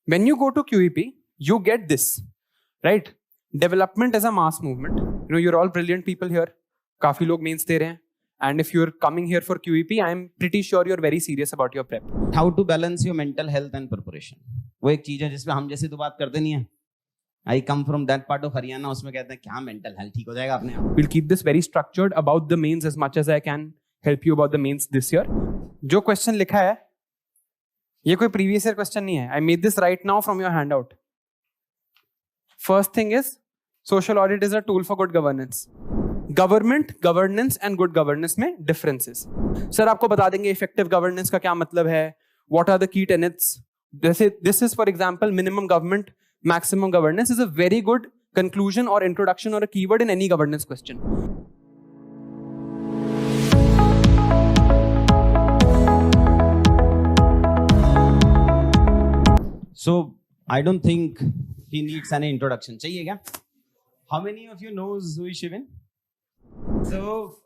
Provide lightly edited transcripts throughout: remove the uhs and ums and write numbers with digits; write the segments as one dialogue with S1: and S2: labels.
S1: when you go to QEP, you get this, right? Development as a mass movement. You know, you're all brilliant people here. काफी लोग mains दे रहे हैं. And if you're coming here for QEP, I'm pretty sure you're very serious about your prep.
S2: How to balance your mental health and preparation. वो एक चीज है जिसमें हम जैसे तो बात करते नहीं है. I come from that part of Haryana. उसमें कहते हैं क्या mental health ठीक हो जाएगा अपने आप.
S1: We'll keep this very structured about the mains as much as I can help you about the mains this year. जो question लिखा है, ये कोई previous year question नहीं है. I made this right now from your handout. First thing is, social audit is a tool for good governance. Government, governance and good governance में differences. Sir आपको बता देंगे effective governance का क्या मतलब है, what are the key tenets. जैसे this is for example minimum government, maximum governance is a very good conclusion or introduction or a keyword in any governance question.
S2: So I don't think he needs any introduction. चाहिए क्या? How many of you knows who is Shivin? So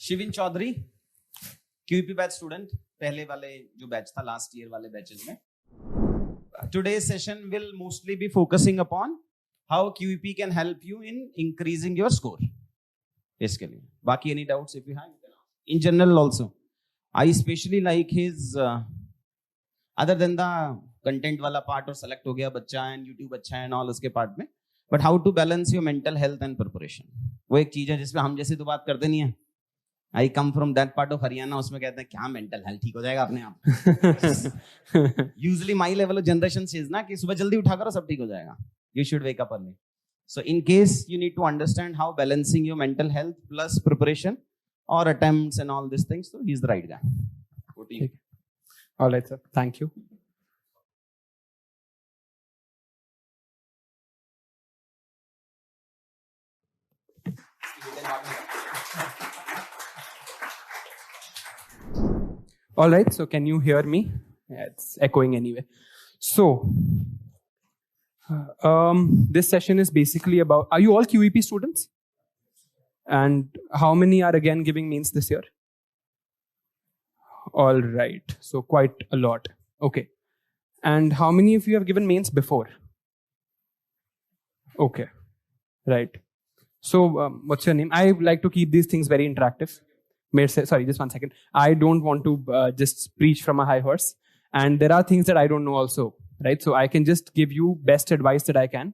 S2: Shivin Chaudhary, QEP batch student, पहले वाले जो batch था last year वाले batches में. Today's session will mostly be focusing upon how QEP can help you in increasing your score. इसके लिए. बाकी any doubts if you have? In general also, I especially like his other than the content वाला part और select हो गया बच्चा and YouTube अच्छा है and all उसके part में. But how to balance your mental health and preparation. वो एक चीज है जिसमें हम जैसे तो बात करते नहीं है. I come from that part of Haryana. उसमें कहते हैं क्या mental health ठीक हो जाएगा अपने आप. Usually my level of generation says ना कि सुबह जल्दी उठा करो सब ठीक हो जाएगा. You should wake up early. So in case you need to understand how balancing your mental health plus preparation or attempts and all these things, so he's the right guy. What do you?
S1: All right, sir. Thank you. All right, so can you hear me? Yeah, it's echoing anyway. So, this session is basically about, are you all QEP students? And how many are again giving mains this year? All right, so quite a lot. Okay. And how many of you have given mains before? Okay, right. So, what's your name? I like to keep these things very interactive. Sorry, just 1 second. I don't want to just preach from a high horse. And there are things that I don't know also, right? So I can just give you best advice that I can.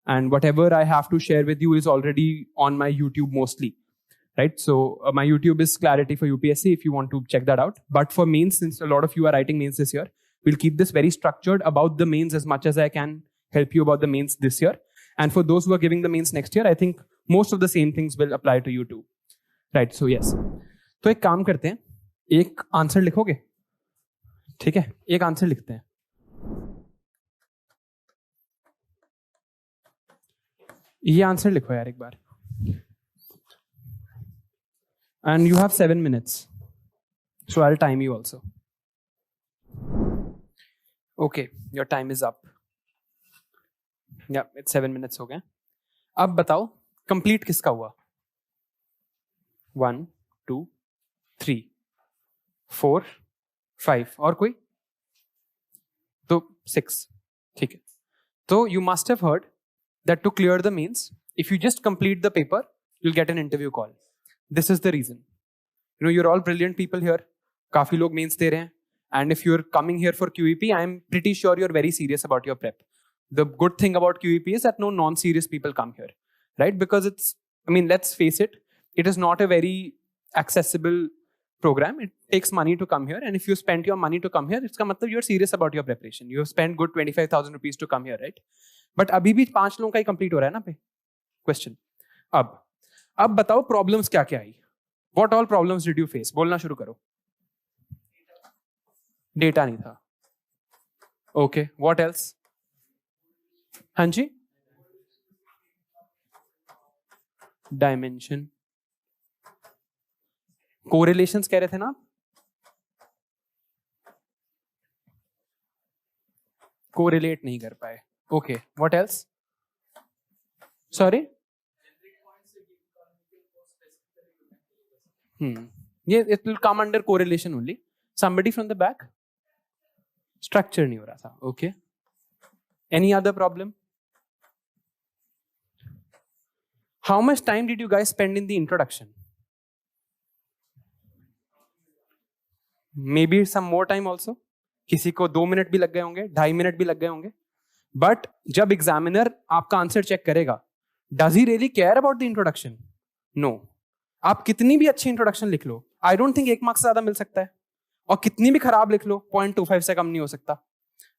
S1: And whatever I have to share with you is already on my YouTube mostly, right? So my YouTube is Clarity for UPSC if you want to check that out. But for mains, since a lot of you are writing mains this year, we'll keep this very structured about the mains as much as I can help you about the mains this year. And for those who are giving the mains next year, I think most of the same things will apply to you too. Right, so yes. तो एक काम करते हैं, एक answer लिखोगे, ठीक है? एक आंसर लिखते हैं. ये आंसर लिखो यार एक बार. And you have 7 minutes. So I'll time you also. Okay, your time is up. Yeah, it's 7 minutes हो गए. अब बताओ, complete किसका हुआ? 1, 2, 3, 4, 5 और कोई? तो 6. ठीक है. तो you must have heard that to clear the mains, if you just complete the paper, you'll get an interview call. This is the reason. You know, you're all brilliant people here. काफी लोग mains दे रहे हैं. And if you're coming here for QEP, I'm pretty sure you're very serious about your prep. The good thing about QEP is that no non-serious people come here, right? Because it's, I mean, let's face it, it is not a very accessible program. It takes money to come here. And if you spend your money to come here, it's matlab you're serious about your preparation. You have spent good 25,000 rupees to come here, right? But अभी भी 5 लोगों का ही complete हो रहा है ना पे question. अब बताओ problems क्या क्या आई? What all problems did you face? बोलना शुरू करो. Data नहीं था. Okay, what else? हाँ जी? Dimension. Correlations कह रहे थे ना आप? Correlate नहीं कर पाए. Okay, what else? Sorry? It will come under correlation only. Somebody from the back? Structure नहीं हो रहा था. Okay. Any other problem? How much time did you guys spend in the introduction? Maybe some more time also. किसी को 2 minute भी लग गए होंगे, 2.5 मिनट भी लग गए होंगे. बट जब एग्जामिनर आपका आंसर चेक करेगा, does he really care about the introduction? No. आप कितनी भी अच्छी इंट्रोडक्शन लिख लो, आई डोंट थिंक 1 मार्क्स से ज्यादा मिल सकता है. और कितनी भी खराब लिख लो, 0.25 से कम नहीं हो सकता.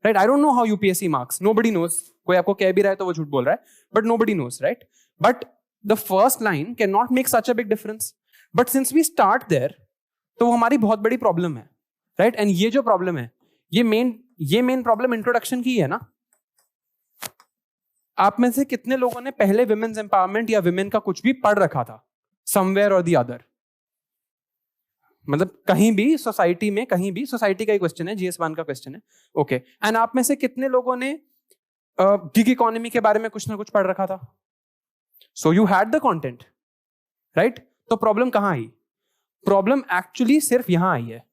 S1: Right? I don't know how UPSC marks, nobody knows. कोई आपको कह भी रहा है तो वो झूठ बोल रहा है, but nobody knows, right? But the first line can not make such a big difference. But since we start there, तो वो हमारी बहुत बड़ी प्रॉब्लम है, राइट? एंड ये जो प्रॉब्लम है, ये मेन प्रॉब्लम इंट्रोडक्शन की है ना. आप में से कितने लोगों ने पहले विमेन्स एम्पावरमेंट या विमेन का कुछ भी पढ़ रखा था, समवेयर और दी अदर? मतलब कहीं भी सोसाइटी में, कहीं भी, सोसाइटी का ही क्वेश्चन है, GS1 का क्वेश्चन है. ओके. एंड आप में से कितने लोगों ने गिग इकोनॉमी के बारे में कुछ ना कुछ पढ़ रखा था? So you had the content, right? तो प्रॉब्लम कहां आई? प्रॉब्लम एक्चुअली सिर्फ यहां आई है.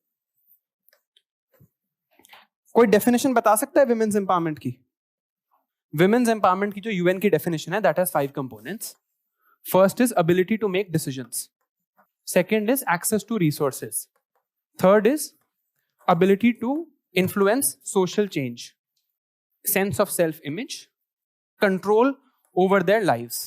S1: कोई डेफिनेशन बता सकता है विमेन्स एम्पावरमेंट की? विमेन्स एम्पावरमेंट की जो यूएन की डेफिनेशन है, that has 5 components. First is ability to make decisions. Second is access to resources. Third is ability to influence social change, sense of self-image, control over their lives.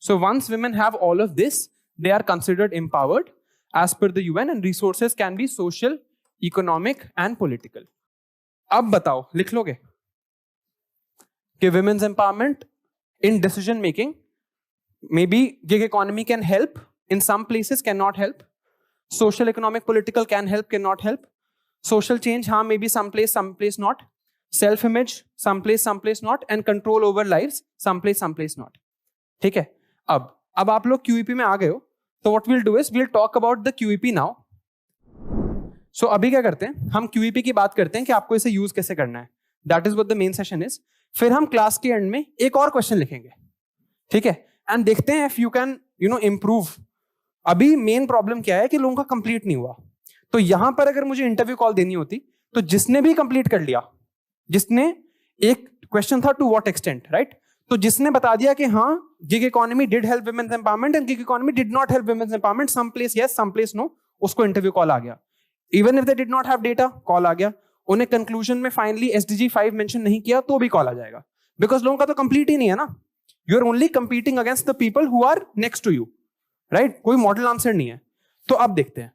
S1: So once women have all of this, they are considered empowered as per the UN, and resources can be social, economic and political. अब बताओ, लिख लोगे कि women's empowerment in decision making, maybe gig economy can help. In some places cannot help. Social, economic, political can help, cannot help. Social change, हाँ, maybe some place not. Self-image, some place not. And control over lives, some place not. ठीक है? अब आप लोग QEP में आ गए हो, तो what we'll do is we'll talk about the QEP now. So अभी क्या करते हैं? हम QEP की बात करते हैं कि आपको इसे यूज कैसे करना है. That is what the main session is. फिर हम क्लास के एंड में एक और क्वेश्चन लिखेंगे, ठीक है? एंड देखते हैं if you can, improve. अभी मेन प्रॉब्लम क्या है कि लोगों का कंप्लीट नहीं हुआ. तो यहां पर अगर मुझे इंटरव्यू कॉल देनी होती, तो जिसने भी कंप्लीट कर लिया, जिसने, एक क्वेश्चन था टू व्हाट एक्सटेंट, राइट? तो जिसने बता दिया कि हाँ, gig economy did help women's empowerment and gig economy did not help women's empowerment, some place yes, some place no, उसको इंटरव्यू कॉल आ गया. Even if they did not have data, call आ गया. उन्हें कंक्लूजन में finally SDG 5 mention नहीं किया, तो भी कॉल आ जाएगा. बिकॉज लोगों का तो कंप्लीट ही नहीं है ना. You are only competing against the people who are next to you, right? कोई मॉडल आंसर नहीं है. तो अब देखते हैं.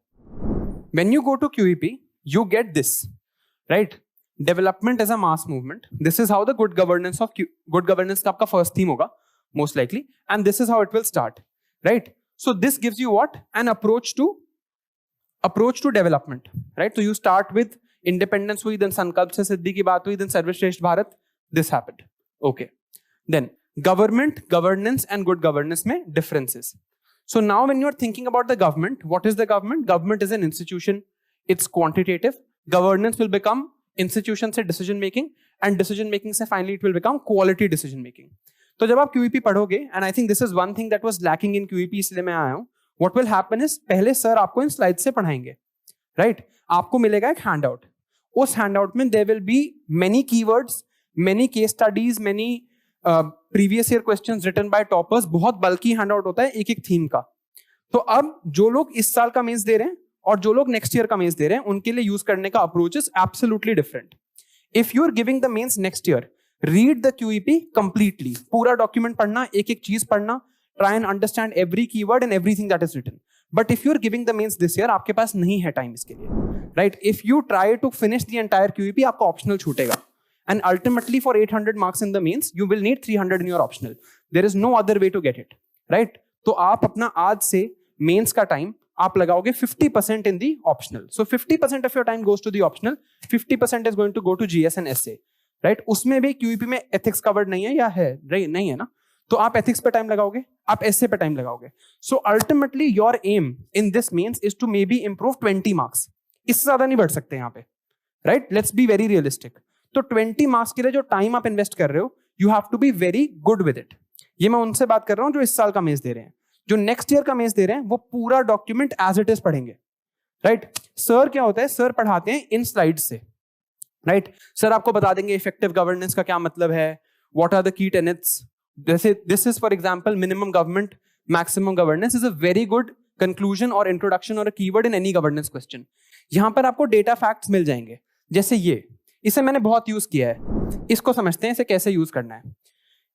S1: When you go to QEP, you get this, right? Development is a mass movement. This is how the good governance का आपका first theme होगा, most likely, and this is how it will start, right? So this gives you what? An approach to development, right? So you start with independence हुई, then संकल्प से सिद्धि की बात हुई, then सर्वश्रेष्ठ Bharat. This happened, okay? Then government, governance and good governance में differences. So now when you're thinking about the government, what is the government? Government is an institution. It's quantitative. Governance will become institution से decision making, and decision making से finally it will become quality decision making. तो जब आप QEP पढ़ोगे, and I think this is one thing that was lacking in QEP, इसलिए मैं आया हूँ. What will happen is, पहले सर आपको इन स्लाइड से पढ़ाएंगे, right? आपको मिलेगा एक हैंडआउट. उस हैंडआउट में there will be many keywords, many case studies, many previous year questions written by toppers. बहुत बल्कि हैंडआउट होता है एक थीम का. तो अब जो लोग इस साल का मेंस दे रहे हैं और जो लोग नेक्स्ट ईयर का मेंस दे रहे हैं, उनके लिए यूज करने का approach is absolutely different. If you are giving the mains next year, read the QEP completely. पूरा डॉक्यूमेंट पढ़ना, एक चीज पढ़ना, try and understand every keyword and everything that is written. But if you are giving the mains this year, आपके पास नहीं है time इसके लिए, right? If you try to finish the entire QEP, आपका ऑप्शनल छूटेगा. And ultimately for 800 marks in the mains, you will need 300 in your optional. There is no other way to get it, right? तो आप अपना आज से mains का time आप लगाओगे 50% in the optional. So 50% of your time goes to the optional, 50% is going to go to GS and SA, right? उसमें भी QEP में ethics covered नहीं है या है? नहीं है ना? तो आप ethics पे time लगाओगे, आप SA पे time लगाओगे. So ultimately your aim in this mains is to maybe improve 20 marks. इससे ज्यादा नहीं बढ़ सकते यहाँ पे, right? Let's be very realistic. तो 20 मार्क्स के लिए जो टाइम आप इन्वेस्ट कर रहे हो, you have to be very good with it. ये मैं उनसे बात कर रहा हूं जो इस साल का मेंस दे रहे हैं. जो नेक्स्ट ईयर का मेंस दे रहे हैं, वो पूरा डॉक्यूमेंट एज इट इज पढ़ेंगे, राइट? सर क्या होता है, सर पढ़ाते हैं इन स्लाइड से, राइट सर आपको बता देंगे इफेक्टिव गवर्नेंस का क्या मतलब है, what are the key tenets, जैसे this is for example minimum government maximum governance is a very good conclusion और इंट्रोडक्शन और a keyword in any governance question. यहां पर आपको डेटा फैक्ट्स मिल जाएंगे, जैसे ये, इसे मैंने बहुत यूज किया है, इसको समझते हैं इसे कैसे यूज करना है।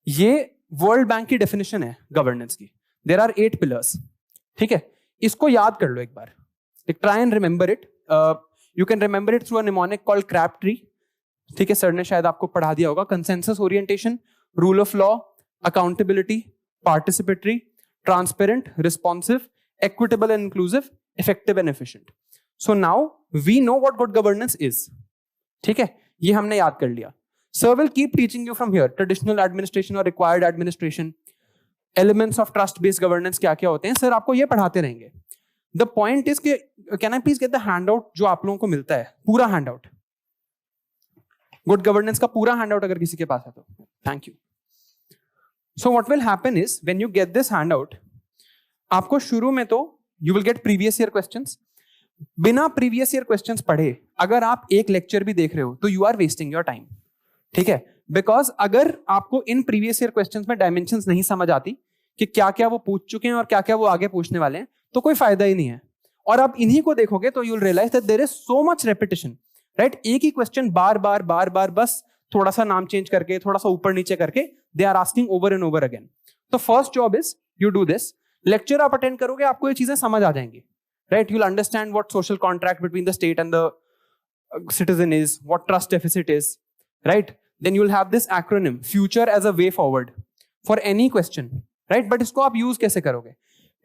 S1: ये वर्ल्ड बैंक की डेफिनेशन है गवर्नेंस की, देयर आर 8 पिलर्स, ठीक है, इसको याद कर लो एक बार, try and remember it, you can remember it through a mnemonic called crabtree, ठीक है, सर ने शायद आपको पढ़ा दिया होगा। Consensus orientation, rule of law, accountability, participatory, transparent, responsive, equitable and inclusive, effective and efficient. So now we know what good governance is. ठीक है, ये हमने याद कर लिया. Sir will keep teaching you from here traditional administration or required administration, elements of trust-based governance क्या क्या होते हैं, सर आपको ये पढ़ाते रहेंगे. The point is कि can I please get the handout जो आप लोगों को मिलता है, पूरा handout. Good governance का पूरा handout अगर किसी के पास है तो, thank you. So what will happen is when you get this handout, आपको शुरू में तो you will get previous year questions, बिना प्रीवियस ईयर क्वेश्चंस पढ़े अगर आप एक लेक्चर भी देख रहे हो तो you are wasting your time, ठीक है, बिकॉज अगर आपको इन प्रीवियस ईयर क्वेश्चंस में डायमेंशंस नहीं समझ आती कि क्या क्या वो पूछ चुके हैं और क्या क्या वो आगे पूछने वाले हैं, तो कोई फायदा ही नहीं है। और आप इन्हीं को देखोगे तो you will realise that there is so much repetition, right, एक ही क्वेश्चन बार बार बस थोड़ा सा नाम चेंज करके, थोड़ा सा ऊपर नीचे करके they are asking over and over again. तो first job is you do this, lecture आप अटेंड करोगे आपको ये चीजें समझ आ जाएंगी, right, you will understand what social contract between the state and the citizen is, what trust deficit is, right, then you will have this acronym future as a way forward for any question, right, but इसको आप use कैसे करोगे,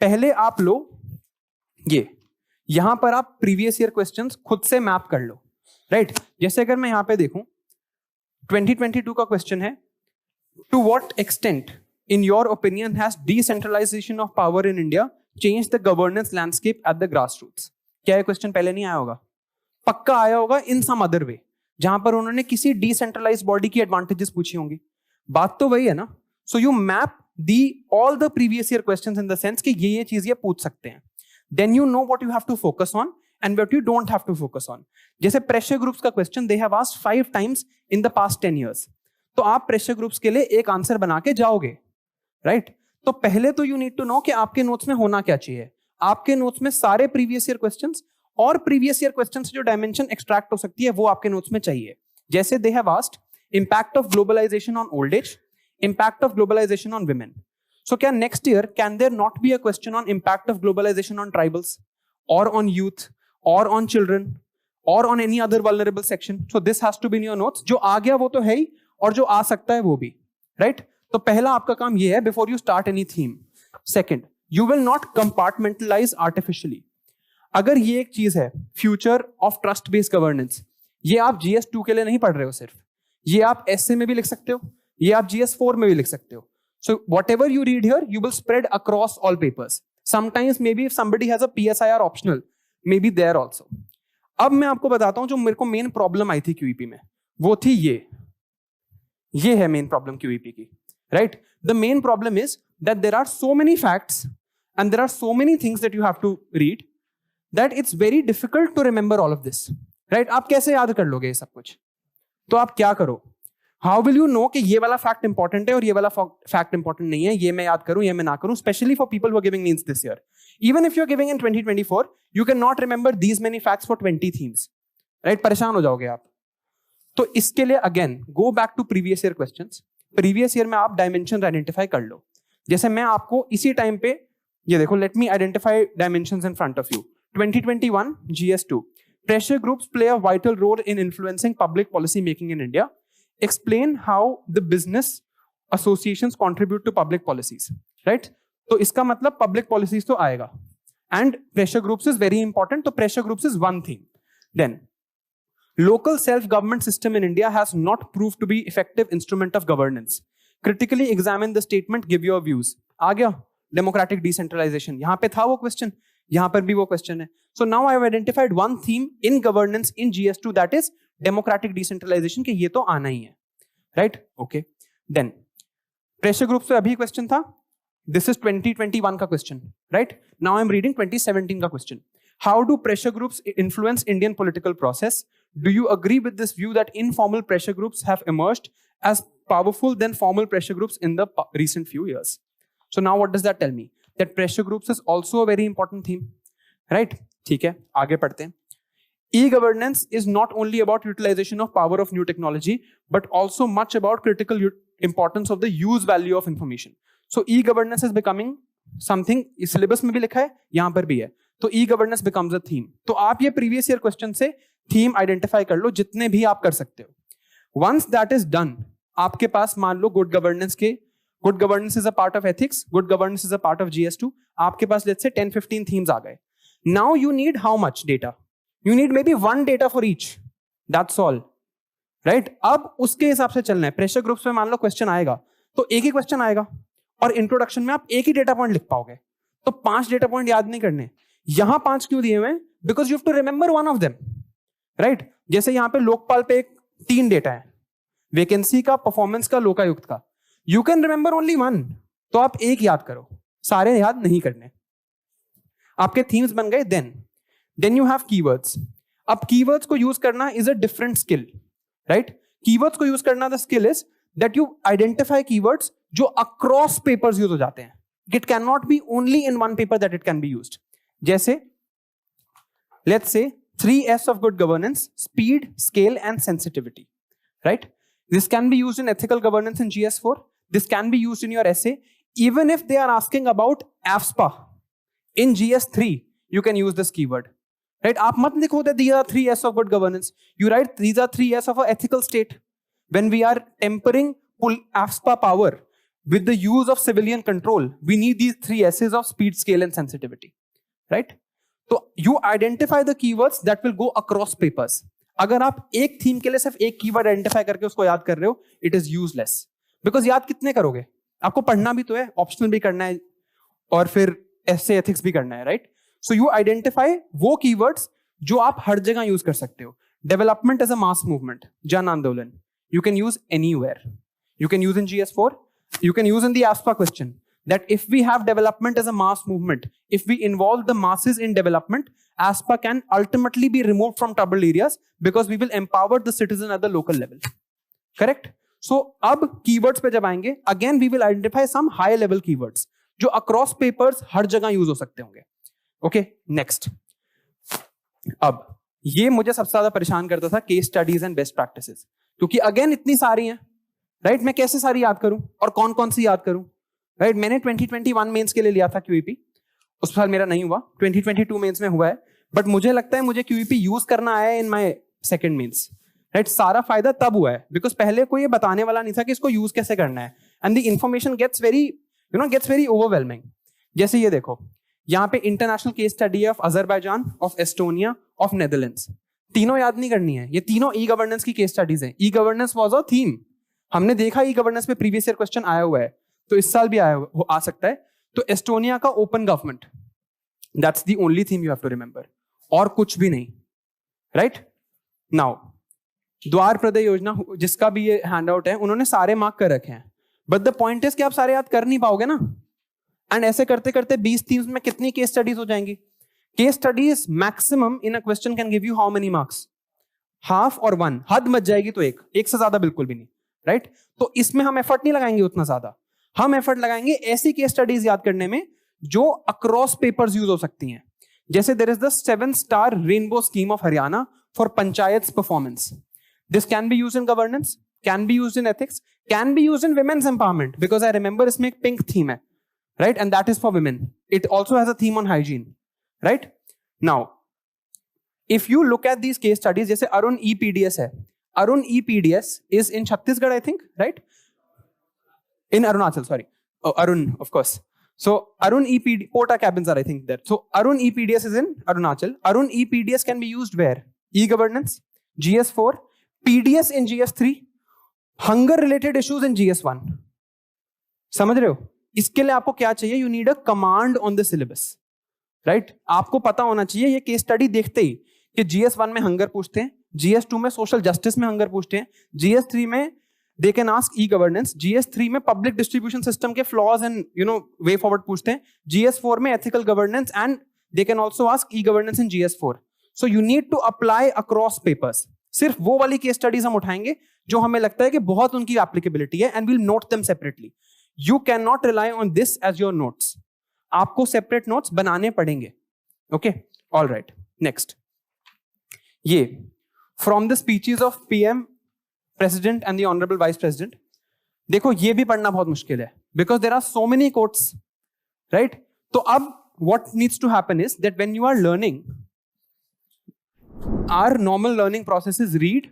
S1: पहले आप लो ये, यहां पर आप प्रीवियस ईयर क्वेश्चंस खुद से मैप कर लो, राइट, जैसे अगर मैं यहां पे देखूं 2022 का क्वेश्चन है, to what extent in your opinion has decentralization of power in India changed the governance landscape at the grassroots? क्या ये क्वेश्चन पहले नहीं आया होगा? पक्का आया होगा in some other way, जहां पर उन्होंने किसी decentralized body की advantages पूछी होंगी, बात तो वही है ना। So you map all the previous year questions in the sense कि ये चीज ये पूछ सकते हैं, then you know what you have to focus on and what you don't have to focus on. जैसे pressure groups का question they have asked 5 times in the past 10 years, तो आप pressure groups के लिए एक आंसर बना के जाओगे, राइट, तो पहले तो यू नीड टू नो कि आपके नोट्स में होना क्या चाहिए, आपके नोट्स में सारे प्रीवियस ईयर क्वेश्चंस और प्रीवियस ईयर क्वेश्चन से जो डायमेंशन एक्सट्रैक्ट हो सकती है वो आपके नोट्स में चाहिए। जैसे they have asked impact of globalization on old age, impact of globalization on women, so क्या next year can there not be a question on impact of globalization on tribals और ऑन यूथ और on children और on any other vulnerable section? So this has to be in your notes, जो आ गया वो तो है ही और जो आ सकता है वो भी, राइट, तो पहला आपका काम ये है before you start any theme. Second, you will not compartmentalise artificially. अगर ये एक चीज है future of trust based governance, ये आप GS2 के लिए नहीं पढ़ रहे हो सिर्फ, ये आप एसए में भी लिख सकते हो, ये आप GS4 में भी लिख सकते हो। So whatever you read here you will spread across all papers, sometimes maybe if somebody has a PSIR optional maybe there also. अब मैं आपको बताता हूं जो मेरे को मेन प्रॉब्लम आई थी QEP में, वो थी ये है मेन प्रॉब्लम QEP की, right? The main problem is that there are so many facts and there are so many things that you have to read that it's very difficult to remember all of this, right? आप कैसे याद कर लोगे ये सब कुछ? तो आप क्या करो? How will you know कि ये वाला fact important है और ये वाला fact important नहीं है, ये मैं याद करूं, ये मैं ना करूं, especially for people who are giving means this year. Even if you're giving in 2024, you cannot remember these many facts for 20 themes, right? परेशान हो जाओगे आप। तो इसके लिए again, go back to previous year questions. Previous year में आप dimension identify कर लो, जैसे मैं आपको इसी टाइम पे ये देखो, let me identify dimensions in front of you. 2021 GS2, pressure groups play a vital role in influencing public policy making in India, explain how the business associations contribute to public policies, right, तो इसका मतलब public policies तो आएगा and pressure groups is very important, तो pressure groups is one thing. Then local self-government system in India has not proved to be effective instrument of governance. Critically examine the statement, give your views. आ गया democratic decentralization, यहाँ पे था वो question, यहाँ पर भी वो question है। So now I have identified one theme in governance in GS2, that is democratic decentralization, कि ये तो आना ही है, right? Okay. Then pressure groups पे अभी question था, this is 2021 का question, right? Now I am reading 2017 का question. How do pressure groups influence Indian political process? do you agree with this view that informal pressure groups have emerged as powerful than formal pressure groups in the recent few years? So now what does that tell me? That pressure groups is also a very important theme, right? ठीक है, आगे पढ़ते हैं. E-governance is not only about utilization of power of new technology, but also much about critical importance of the use value of information. So e-governance is becoming something, इस syllabus में भी लिखा है, यहाँ पर भी है. तो e-governance becomes a theme. तो आप ये previous year question से theme identify कर लो, जितने भी आप कर सकते हो. Once that is done, आपके पास मान लो good governance is a part of ethics, good governance is a part of GS2. आपके पास let's say 10-15 themes आ गए. Now you need how much data? You need maybe one data for each. That's all. Right? अब उसके हिसाब से चलना है. Pressure groups में मान लो question आएगा, तो एक ही question आएगा और इंट्रोडक्शन में आप एक ही डेटा पॉइंट लिख पाओगे. तो 5 डेटा पॉइंट याद नहीं करने. यहां 5 क्यों दिए हुए? Because you have to remember one of them, right? जैसे यहां पे लोकपाल पे 3 डेटा है, वैकेंसी का, परफॉर्मेंस का, लोकायुक्त का. You can remember only one, तो आप एक याद करो, सारे याद नहीं करने. आपके थीम्स बन गए. Then you have keywords. अब कीवर्ड्स को यूज करना is a different skill, right? Keywords को यूज करना the skill is that you identify keywords जो अक्रॉस पेपर्स यूज हो जाते हैं. It can not be only in one paper that it can be used. जैसे let's say 3S of good governance: speed, scale and sensitivity, right? This can be used in ethical governance in GS4. This can be used in your essay. Even if they are asking about AFSPA in GS3, you can use this keyword, right? आप मत लिखो that these are 3S of good governance. You write these are 3S of an ethical state. When we are tempering AFSPA power with the use of civilian control, we need these 3 S's of speed, scale and sensitivity, right? तो you identify the keywords that will go across papers. अगर आप एक theme के लिए सिर्फ एक keyword identify करके उसको याद कर रहे हो, इट इज यूजलेस. बिकॉज याद कितने करोगे? आपको पढ़ना भी तो है, ऑप्शनल भी करना है और फिर एसे एथिक्स भी करना है, राइट? सो यू आइडेंटिफाई वो कीवर्ड्स जो आप हर जगह यूज कर सकते हो. Development as a mass movement, जन आंदोलन, you can use anywhere. You can use in GS4. You can use in the AFSPA question. That if we have development as a mass movement, if we involve the masses in development, AFSPA can ultimately be removed from troubled areas because we will empower the citizen at the local level. Correct? So, अब keywords पे जब आएंगे, again we will identify some high level keywords जो across papers हर जगह use हो सकते होंगे. Okay, next. अब ये मुझे सबसे ज्यादा परेशान करता था, case studies and best practices, क्योंकि अगेन इतनी सारी हैं, राइट? मैं कैसे सारी याद करूं और कौन कौन सी याद करूं, राइट? मैंने 2021 मेंस के लिए लिया था QEP, उस साल मेरा नहीं हुआ, 2022 मेंस में हुआ है, बट मुझे लगता है मुझे QEP यूज करना आया in my second mains, right? सारा फायदा तब हुआ है बिकॉज पहले कोई ये बताने वाला नहीं था कि इसको यूज कैसे करना है, and the information gets very overwhelming. जैसे ये देखो, यहाँ पे international case study of Azerbaijan, of Estonia, of Netherlands, तीनों याद नहीं करनी है. ये तीनों ई गवर्नेंस की केस स्टडीज हैं. E governance was a theme, हमने देखा ई गवर्नेंस में प्रीवियस ईयर क्वेश्चन आया हुआ है, तो इस साल भी आ सकता है. तो एस्टोनिया का open government, that's the only theme you have to remember, और कुछ भी नहीं, राइट? नाउ द्वार प्रदय योजना, जिसका भी ये हैंड आउट है, उन्होंने सारे मार्क कर रखे हैं, बट द पॉइंट इज कि आप सारे याद कर नहीं पाओगे ना. एंड ऐसे करते करते 20 थीम्स में कितनी केस स्टडीज हो जाएंगी? Case studies maximum in a question can give you how many marks? Half और 1, हद मच जाएगी तो एक से ज्यादा बिल्कुल भी नहीं, राइट? तो इसमें हम एफर्ट नहीं लगाएंगे उतना ज्यादा, हम एफर्ट लगाएंगे ऐसी केस स्टडीज याद करने में जो अक्रॉस पेपर्स यूज हो सकती हैं. जैसे there is the 7-star rainbow scheme of Haryana for panchayat performance. This can be used in governance, can be used in ethics, can be used in women's empowerment, because I remember इसमें एक pink theme है, right? And that is for women. It also has a theme on hygiene, right? Now, if you look at these case studies, जैसे Arun EPDS है, Arun EPDS is in Chhattisgarh, I think, right? In Arunachal, sorry. Oh, Arun, of course. So Arun Porta cabins are, I think, there. So Arun EPDS is in Arunachal. Arun EPDS can be used where? E-governance, GS4, PDS in GS3, hunger-related issues in GS1. समझ रहे हो? इसके लिए आपको क्या चाहिए? You need a command on the syllabus, right? आपको पता होना चाहिए ये केस स्टडी देखते ही कि GS1 में हंगर पूछते हैं, GS2 में सोशल जस्टिस में हंगर पूछते हैं, GS3 में they can ask e governance, GS3 में पब्लिक डिस्ट्रीब्यूशन सिस्टम के फ्लॉज एंड वे फॉरवर्ड पूछते हैं, GS4 में ethical governance, and they can also ask e governance in GS4. So you need to apply across papers. सिर्फ वो वाली case studies हम उठाएंगे जो हमें लगता है कि बहुत उनकी एप्लीकेबिलिटी है, and we'll note them separately. You can not rely on this as your notes. आपको सेपरेट नोट्स बनाने पड़ेंगे. Okay, all right. नेक्स्ट, ये from the speeches of PM, president and the honourable vice president. देखो ये भी पढ़ना बहुत मुश्किल है because there are so many quotes, right? तो अब what needs to happen is that when you are learning, our normal learning process is read,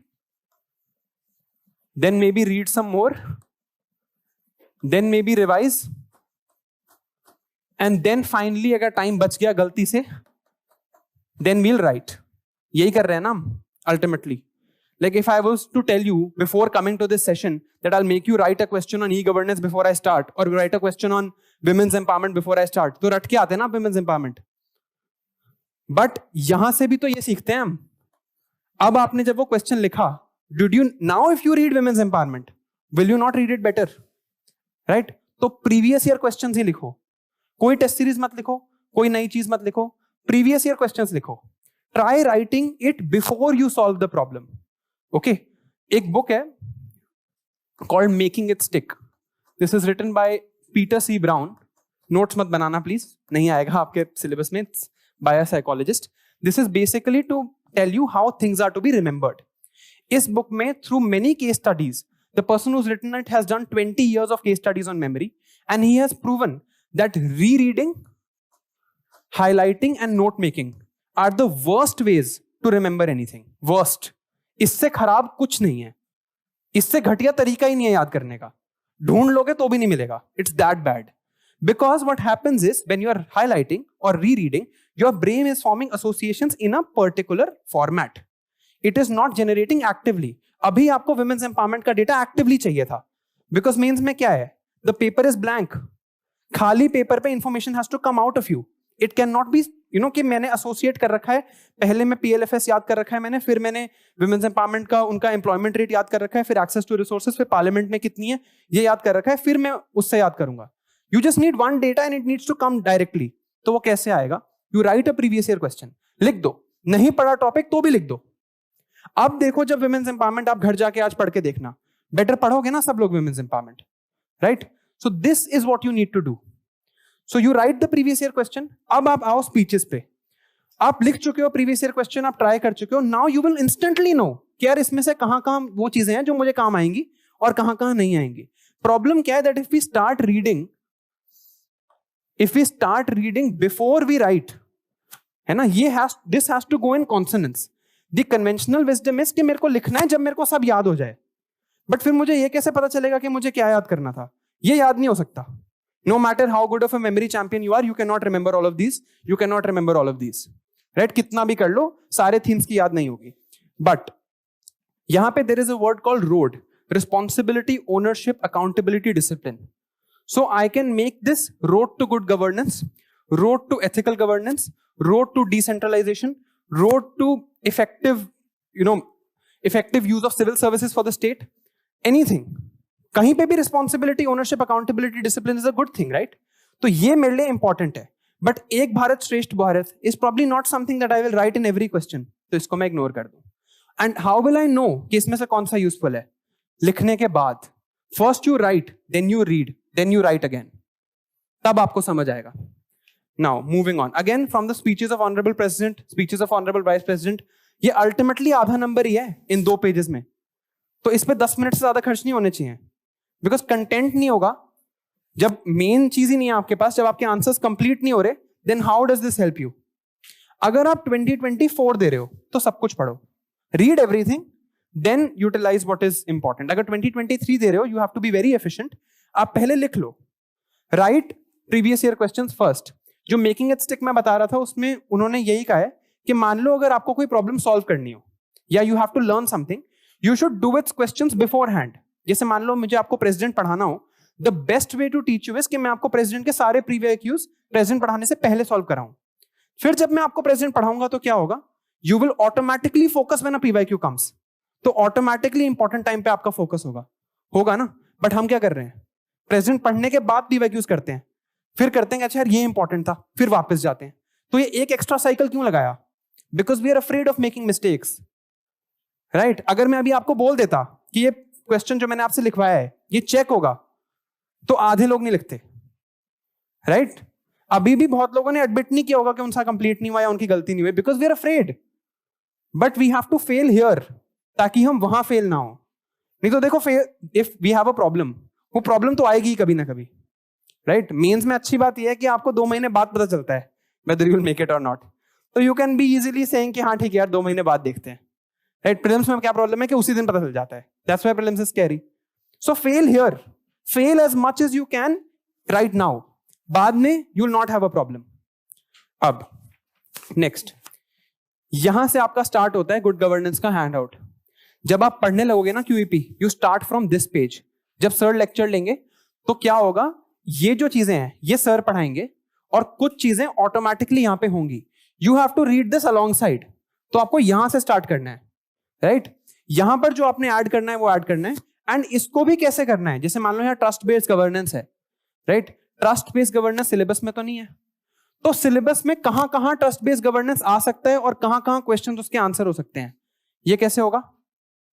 S1: then maybe read some more, then maybe revise, and then finally अगर time बच गया गलती से, then we'll write. यही कर रहे हैं ना हम ultimately. Like if I was to tell you before coming to this session that I'll make you write a question on e-governance before I start, or write a question on women's empowerment before I start, तो रट के आते हैं ना women's empowerment. But यहां से भी तो ये सीखते हैं हम. अब आपने जब वो क्वेश्चन लिखा, did you now if you read women's empowerment, will you not read it better? Right? तो प्रीवियस ईयर क्वेश्चंस ही लिखो. कोई टेस्ट सीरीज मत लिखो, कोई नई चीज मत लिखो, प्रीवियस ईयर क्वेश्चंस लिखो. Try writing it before you solve the problem. Okay, एक बुक है called Making It Stick. This is written by Peter C. Brown. Notes मत बनाना please, नहीं आएगा आपके syllabus में. It's by a psychologist. This is basically to tell you how things are to be remembered. इस book में through many case studies, the person who's written it has done 20 years of case studies on memory, and he has proven that rereading, highlighting and note making are the worst ways to remember anything. Worst. इससे खराब कुछ नहीं है, इससे घटिया तरीका ही नहीं है याद करने का. ढूंढ लोगे तो भी नहीं मिलेगा. It's that bad. Because what happens is when you are highlighting or rereading, your brain is forming associations in a particular format. It is not generating actively. अभी आपको women's empowerment का डेटा actively चाहिए था. Because means में क्या है? The paper is blank. खाली paper पे information has to come out of you. It cannot be, कि मैंने एसोसिएट कर रखा है, पहले मैं PLFS याद कर रखा है मैंने, फिर मैंने विमेंस एम्पावरमेंट का उनका एम्प्लॉयमेंट रेट याद कर रखा है, फिर एक्सेस टू रिसोर्सेज, फिर पार्लियामेंट में कितनी है ये याद कर रखा है, फिर मैं उससे याद करूंगा. You just need one data and it needs to come directly. तो वो कैसे आएगा? You write a previous year question, लिख दो. नहीं पढ़ा टॉपिक तो भी लिख दो. अब देखो जब विमेंस एम्पावरमेंट आप घर जाके आज पढ़ के देखना, बेटर पढ़ोगे ना सब लोग women's empowerment, right? So this is what you need to do. So you write the previous year question. अब आप आओ speeches पे. आप लिख चुके हो previous year question, आप try कर चुके हो. Now you will instantly know कि यार इसमें से कहाँ वो चीजें हैं जो मुझे काम आएंगी और कहाँ नहीं आएंगी. Problem क्या है that if we start reading before we write, है ना, this has to go in consonance. The conventional wisdom is कि मेरे को लिखना है जब मेरे को सब याद हो जाए. But फिर मुझे ये कैसे पता चलेगा कि मुझे क्या याद करना था? ये याद नहीं हो सकता. No matter how good of a memory champion you are, you cannot remember all of these. You cannot remember all of these. Right? कितना भी कर लो, सारे themes की याद नहीं होगी. But यहाँ पे there is a word called ROAD. Responsibility, ownership, accountability, discipline. So I can make this road to good governance, road to ethical governance, road to decentralization, road to effective use of civil services for the state. Anything. कहीं पे भी responsibility, ownership, accountability, discipline is a good thing, right? तो ये मेरे लिए important है. But एक भारत श्रेष्ठ Bharat is probably not something that I will write in every question. तो इसको मैं इग्नोर कर दूं. And how will I know कि इसमें से कौन सा यूजफुल है? लिखने के बाद first you write, then you read, then you write again, तब आपको समझ आएगा. Now moving on again from the speeches of honourable president, speeches of honourable vice president. ये अल्टीमेटली आधा नंबर ही है इन 2 पेजेस में. तो इस पे 10 मिनट से ज्यादा खर्च नहीं होने चाहिए. बिकॉज कंटेंट नहीं होगा, जब मेन चीज ही नहीं है आपके पास, जब आपके आंसर्स कंप्लीट नहीं हो रहे, then how does this help you? अगर आप 2024 दे रहे हो तो सब कुछ पढ़ो, read everything, then utilize what is important. अगर 2023 दे रहे हो, you have to be very efficient. आप पहले लिख लो, right previous year questions first. जो मेकिंग इट स्टिक मैं बता रहा था उसमें उन्होंने यही कहा है कि मान लो अगर आपको कोई प्रॉब्लम सॉल्व करनी हो या you have to learn something, you should do its questions beforehand. जैसे मान लो मुझे आपको प्रेसिडेंट पढ़ाना हो, the best way to teach you is कि मैं आपको प्रेसिडेंट के सारे प्रीवियस क्यूज प्रेसिडेंट पढ़ाने से पहले सॉल्व कराऊं. फिर जब मैं आपको प्रेसिडेंट पढ़ाऊंगा तो क्या होगा? You will automatically focus when a PYQ comes. तो ऑटोमेटिकली इंपॉर्टेंट टाइम पे आपका फोकस होगा ना. बट हम क्या कर रहे हैं? प्रेसिडेंट पढ़ने के बाद पीवाईक्यूज करते हैं, फिर करते हैं अच्छा यार ये इंपॉर्टेंट था, फिर वापस जाते हैं. तो ये एक एक्स्ट्रा साइकिल क्यों लगाया? Because we are afraid of making mistakes. Right अगर मैं अभी आपको बोल देता कि ये क्वेश्चन जो मैंने आपसे लिखवाया है ये चेक होगा, तो आधे लोग नहीं लिखते, राइट अभी भी बहुत लोगों ने एडमिट नहीं किया होगा कि उनका कंप्लीट नहीं हुआ या उनकी गलती नहीं हुई, because we are afraid. But we have to fail here ताकि हम वहां फेल ना हो. नहीं तो देखो, if we have a problem, वो प्रॉब्लम तो आएगी कभी ना कभी, राइट मेंस में अच्छी बात यह है कि आपको 2 महीने बाद पता चलता है whether you will make it or not. तो you can be easily saying कि हाँ ठीक है यार 2 महीने बाद देखते हैं, राइट प्रीलिम्स में क्या प्रॉब्लम है कि उसी दिन पता चल जाता है. That's why prelims is scary. So fail here, fail as much as you can right now, बाद में you will not have a problem. अब नेक्स्ट, यहां से आपका स्टार्ट होता है गुड गवर्नेंस का हैंड आउट. जब आप पढ़ने लगोगे ना QEP, you start from this page. जब सर लेक्चर लेंगे तो क्या होगा, ये जो चीजें हैं ये सर पढ़ाएंगे और कुछ चीजें ऑटोमेटिकली यहां पे होंगी. You have to read this alongside. तो आपको यहां से स्टार्ट करना है, राइट यहां पर जो आपने ऐड करना है वो ऐड करना है. एंड इसको भी कैसे करना है, जैसे मान लो यहाँ ट्रस्ट बेस्ड गवर्नेंस है, right trust based governance syllabus में तो नहीं है, तो सिलेबस में कहां कहां ट्रस्ट बेस्ड गवर्नेंस आ सकता है और कहां कहां क्वेश्चन उसके आंसर हो सकते हैं. ये कैसे होगा,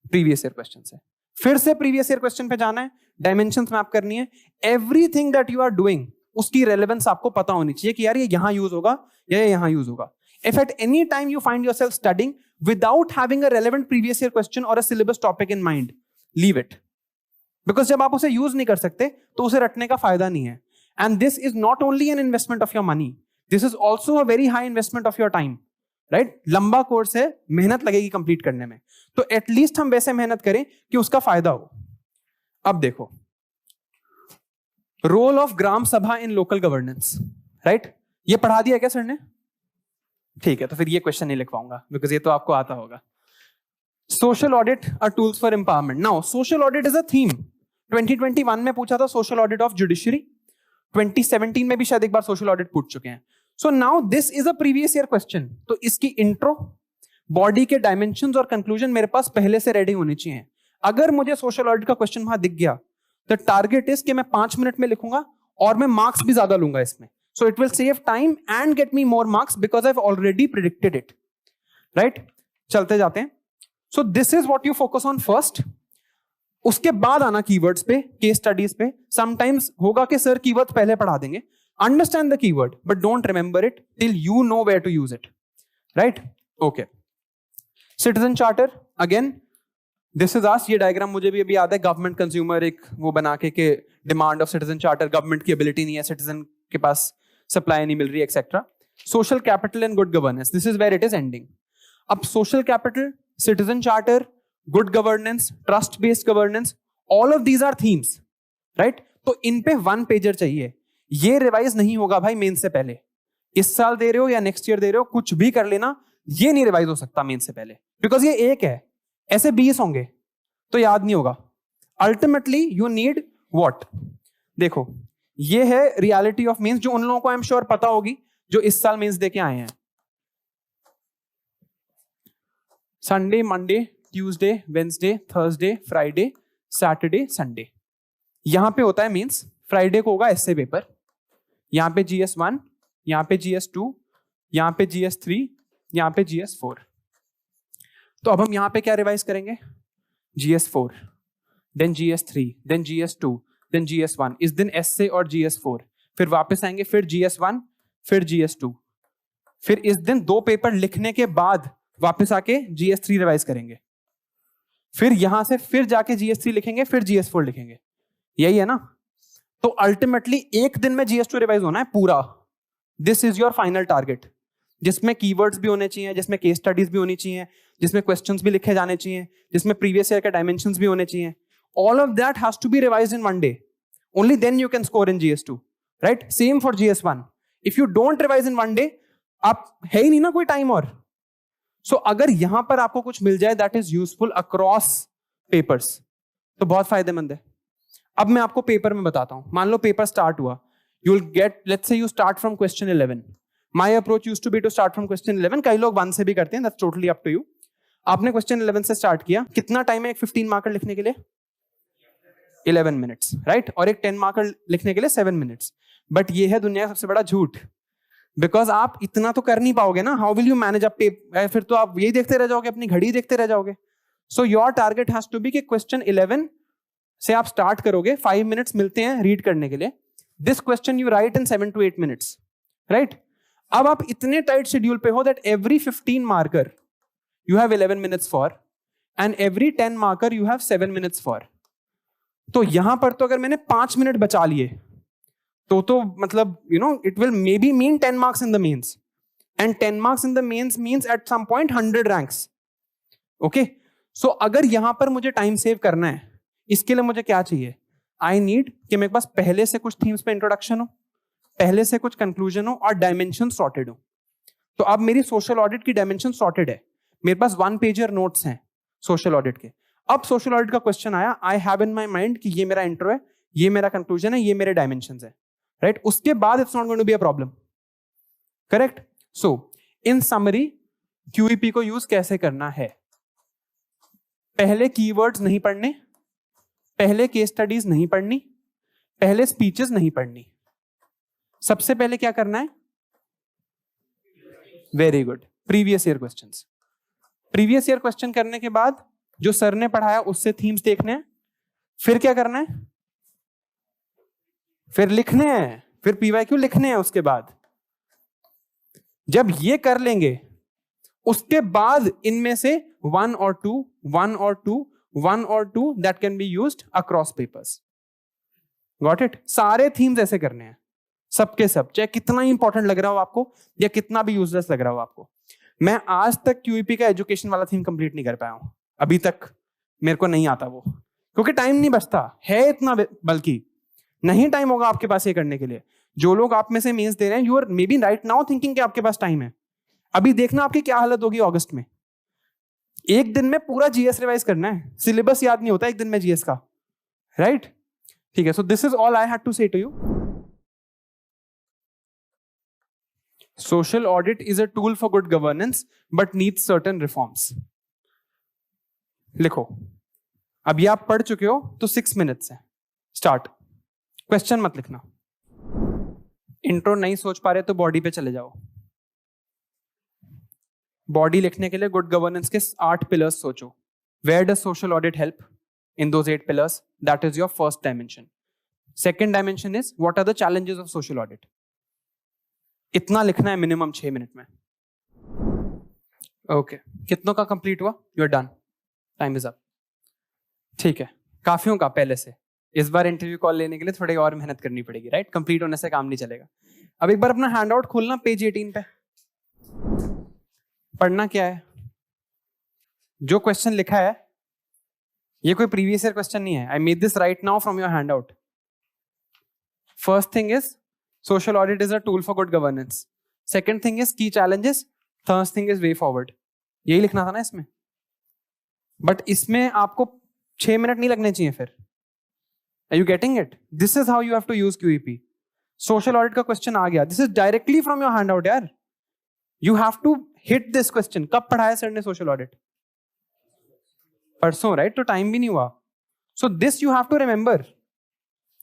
S1: प्रीवियस ईयर क्वेश्चन से. फिर से प्रीवियस ईयर क्वेश्चन पे जाना है, डायमेंशंस मैप करनी है. Everything that you are doing उसकी रेलेवेंस आपको पता होनी चाहिए कि यार ये यहां यूज होगा या ये यहां यूज होगा. If at any time you find yourself studying without having a relevant previous year question और a syllabus topic in mind, leave it. Because जब आप उसे यूज नहीं कर सकते तो उसे रटने का फायदा नहीं है. And this is not only an investment of your money, this is also a very high investment of your time, right लंबा कोर्स है, मेहनत लगेगी कंप्लीट करने में, तो एटलीस्ट हम वैसे मेहनत करें कि उसका फायदा हो. अब देखो, रोल ऑफ ग्राम सभा इन लोकल गवर्नेंस, राइट ये पढ़ा दिया क्या सर ने? ठीक है, तो फिर ये क्वेश्चन नहीं लिख पाऊंगा बिकॉज ये तो आपको आता होगा. Social audit are tools for empowerment. Now social audit is a theme. 2021 में पूछा था सोशल ऑडिट ऑफ जुडिशरी, 2017 में भी शायद एक बार सोशल ऑडिट पूछ चुके हैं. So now this is a previous year question. तो इसकी इंट्रो, बॉडी के डायमेंशंस और कंक्लूजन मेरे पास पहले से रेडी होने चाहिए. अगर मुझे सोशल ऑडिट का क्वेश्चन वहां दिख गया तो टारगेट इज कि मैं 5 मिनट में लिखूंगा और मैं मार्क्स भी ज्यादा लूंगा इसमें. So it will save time and get me more marks because I have already predicted it, right. चलते जाते हैं. सो this is what you focus on first. उसके बाद आना कीवर्ड्स पे, केस स्टडीज पे. समटाइम्स होगा कि सर कीवर्ड पहले पढ़ा देंगे. Understand the keyword but don't remember it till you know where to use it, right. Okay, citizen charter again this is asked. ये डायग्राम मुझे भी अभी याद है, गवर्नमेंट कंज्यूमर एक वो बना के demand of citizen charter, government की एबिलिटी नहीं है, सिटीजन के पास सप्लाई नहीं मिल रही etcetera. Social capital and good governance, this is where it is ending. अब social capital, citizen charter, good governance, trust based governance, all of these are themes, right. तो इन पे 1 पेजर चाहिए. ये रिवाइज नहीं होगा भाई मेन से पहले. इस साल दे रहे हो या नेक्स्ट ईयर दे रहे हो, कुछ भी कर लेना, ये नहीं रिवाइज हो सकता मेन से पहले, बिकॉज ये एक है, ऐसे 20 होंगे तो याद नहीं होगा. अल्टीमेटली यू नीड व्हाट, देखो ये है रियलिटी ऑफ मेंस, जो उन लोगों को आई एम श्योर पता होगी जो इस साल मेंस देके आए हैं. Sunday, Monday, Tuesday, Wednesday, Thursday, Friday, Saturday, Sunday, यहां पे होता है मेंस. फ्राइडे को होगा एसए पेपर, यहां पे GS1, यहां पे GS2, यहां पे GS3, यहां पे GS4. तो अब हम यहां पे क्या रिवाइज करेंगे, GS4, then GS3, then GS2, then GS1. इस दिन एसए और GS4, फिर वापस आएंगे, फिर GS1, फिर GS2, फिर इस दिन 2 पेपर लिखने के बाद वापस आके GS3 रिवाइज करेंगे, फिर यहां से फिर जाके GS3 लिखेंगे, फिर GS4 लिखेंगे. यही है ना. तो अल्टीमेटली एक दिन में GS2 रिवाइज होना है पूरा. This is your final target, जिसमें कीवर्ड्स भी होने चाहिए, जिसमें केस स्टडीज भी होनी चाहिए, जिसमें क्वेश्चंस भी लिखे जाने चाहिए, जिसमें प्रीवियस ईयर के डायमेंशंस भी होने चाहिए. All of that has to be revised in 1 day. Only then you can score in GS2, right? Same for GS1. If you don't revise in 1 day, आप है ही नहीं ना कोई टाइम और. So अगर यहां पर आपको कुछ मिल जाए that is useful across papers, तो बहुत फायदेमंद है. अब मैं आपको पेपर में बताता हूं. मान लो पेपर स्टार्ट हुआ, you will get, let's say you start from question 11. My approach used to be to start from question 11. कई लोग 1 से भी करते हैं, that's totally up to you. आपने question 11 से स्टार्ट किया, कितना टाइम है एक 15 मार्कर लिखने के लिए? 11 मिनट्स, राइट. और एक 10 मार्कर लिखने के लिए 7 मिनट्स. बट ये है दुनिया का सबसे बड़ा झूठ, बिकॉज आप इतना तो कर नहीं पाओगे ना. How will you manage a paper? फिर तो आप यही देखते रह जाओगे, अपनी घड़ी देखते रह जाओगे. So your target has to be कि क्वेश्चन 11 से आप स्टार्ट करोगे, 5 मिनट्स मिलते हैं रीड करने के लिए, this question you right in 7 to 8 minutes, right? अब आप इतने टाइट शेड्यूल पे हो that every 15 marker you have 11 minutes for and every 10 marker you have 7 minutes for. तो यहां पर तो अगर मैंने 5 मिनट बचा लिए तो मतलब you know it will may be mean 10 marks in the mains, and 10 marks in the mains means at some point 100 ranks. Okay, सो अगर यहां पर मुझे टाइम सेव करना है, इसके लिए मुझे क्या चाहिए? आई नीड कि मेरे पास पहले से कुछ थीम्स पे इंट्रोडक्शन हो, पहले से कुछ कंक्लूजन हो और डायमेंशन सॉर्टेड हो. तो अब मेरी सोशल ऑडिट की डायमेंशन सॉर्टेड है, मेरे पास 1-pager नोट्स हैं सोशल ऑडिट के. अब सोशल ऑडिट का क्वेश्चन आया, I have in my mind कि ये मेरा इंट्रो है, ये मेरा कंक्लूजन है, ये मेरे डायमेंशंस है, राइट? उसके बाद it's not going to be a problem, correct? So in summary QEP को यूज कैसे करना है? पहले कीवर्ड्स नहीं पढ़ने, पहले केस स्टडीज नहीं पढ़नी, पहले स्पीचेस नहीं पढ़नी. सबसे पहले क्या करना है? Very good, previous year questions. Previous year question करने के बाद जो सर ने पढ़ाया उससे थीम्स देखने हैं. फिर क्या करना है? फिर लिखने हैं, फिर पीवाईक्यू लिखने हैं. उसके बाद जब ये कर लेंगे, उसके बाद इनमें से one or two that can be used across papers. Got it? सारे थीम्स ऐसे करने हैं, सबके सब, चाहे कितना इंपॉर्टेंट लग रहा हो आपको या कितना भी यूजलेस लग रहा हो आपको. मैं आज तक क्यूईपी का एजुकेशन वाला थीम कंप्लीट नहीं कर पाया हूं अभी तक, मेरे को नहीं आता वो, क्योंकि टाइम नहीं बचता है इतना, बल्कि नहीं टाइम होगा आपके पास ये करने के लिए. जो लोग आप में से मेंस दे रहे हैं, you are maybe right now thinking कि आपके पास टाइम है. अभी देखना आपकी क्या हालत होगी अगस्त में. एक दिन में पूरा जीएस रिवाइज करना है, सिलेबस याद नहीं होता एक दिन में जीएस का, राइट? ठीक है, so this is all I had to say to you. Social audit is a tool for good governance but needs certain reforms. लिखो, अभी आप पढ़ चुके हो तो 6 minutes है. स्टार्ट. क्वेश्चन मत लिखना. इंट्रो नहीं सोच पा रहे तो बॉडी पे चले जाओ. बॉडी लिखने के लिए गुड गवर्नेंस के 8 पिलर्स सोचो. Where does social audit help? In those 8 pillars. That is your first dimension. Second dimension is what are the challenges of social audit. इतना लिखना है मिनिमम 6 मिनट में. ओके, कितनों का कंप्लीट हुआ? You are done, time is up. ठीक है, काफियों का पहले से. इस बार इंटरव्यू कॉल लेने के लिए थोड़ी और मेहनत करनी पड़ेगी, राइट? कंप्लीट होने से काम नहीं चलेगा. अब एक बार अपना हैंड आउट खोलना, पेज 18 पे. पढ़ना क्या है? जो क्वेश्चन लिखा है ये कोई प्रीवियस ईयर क्वेश्चन नहीं है. I made this right now from your handout. First thing is social audit is a tool for good governance. Second thing is key challenges. Third thing is way forward. यही लिखना था ना इसमें, but इसमें आपको 6 minute नहीं लगने चाहिए. फिर are you getting it? This is how you have to use QEP. Social audit का क्वेश्चन आ गया, this is directly from your handout यार. You have to hit this question. कब पढ़ाया सर ने सोशल ऑडिट? परसों, right? तो time भी नहीं हुआ. So this you have to remember.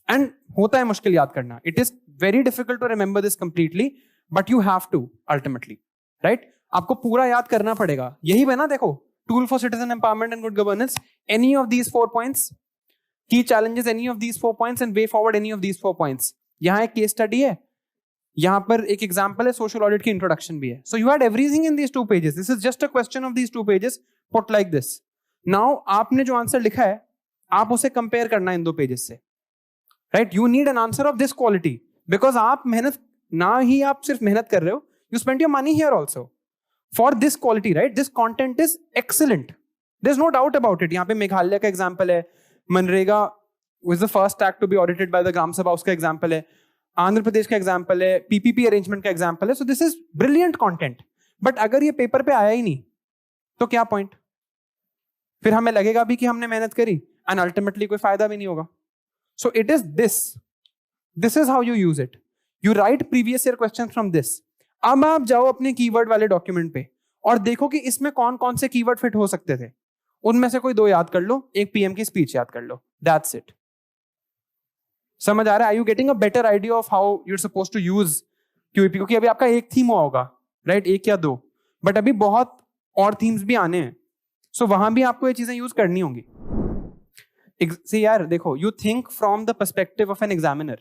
S1: And होता है मुश्किल याद करना. It is very difficult to remember this completely, but you have to ultimately, right? आपको पूरा याद करना पड़ेगा. यही है ना, देखो, tool for citizen empowerment and good governance, any of these 4 points, की challenges any of these 4 points, and way forward any of these 4 points. यहाँ एक केस स्टडी है, यहाँ पर एक एग्जाम्पल है, सोशल ऑडिट की इंट्रोडक्शन भी है. So you had everything in these 2 pages. This is just a question of these 2 pages put like this. Now आपने जो आंसर लिखा है, आप उसे कंपेयर करना इन 2 pages से, right? You need an answer of this quality, because आप मेहनत ना ही आप सिर्फ मेहनत कर रहे हो, you spend your money here also for this quality, right? This content is excellent, there is no doubt about it. यहाँ पे मेघालय का एग्जाम्पल है, MNREGA was the first act to be audited by the ग्राम सभा, उसका एग्जाम्पल है, आंध्र प्रदेश का example है, PPP arrangement का एग्जाम्पल है. So this is brilliant content. But अगर ये पेपर पे आया ही नहीं तो क्या पॉइंट? फिर हमें लगेगा भी कि हमने मेहनत करी एंड अल्टीमेटली कोई फायदा भी नहीं होगा. So it is this is how you use it. You right previous year question from this. अब आप जाओ अपने कीवर्ड वाले डॉक्यूमेंट पे और देखो कि इसमें कौन कौन से कीवर्ड फिट हो सकते थे. उनमें से कोई 2 याद कर लो, एक पीएम की स्पीच याद कर लो. That's it. समझ आ रहा है? Are you getting a better idea of how you are supposed to use QEP? क्योंकि अभी आपका एक थीम हुआ होगा, राइट? 1 या 2, बट अभी बहुत और थीम्स भी आने हैं. सो वहां भी आपको ये चीजें यूज करनी होंगी। See यार देखो, you think from the perspective of an examiner.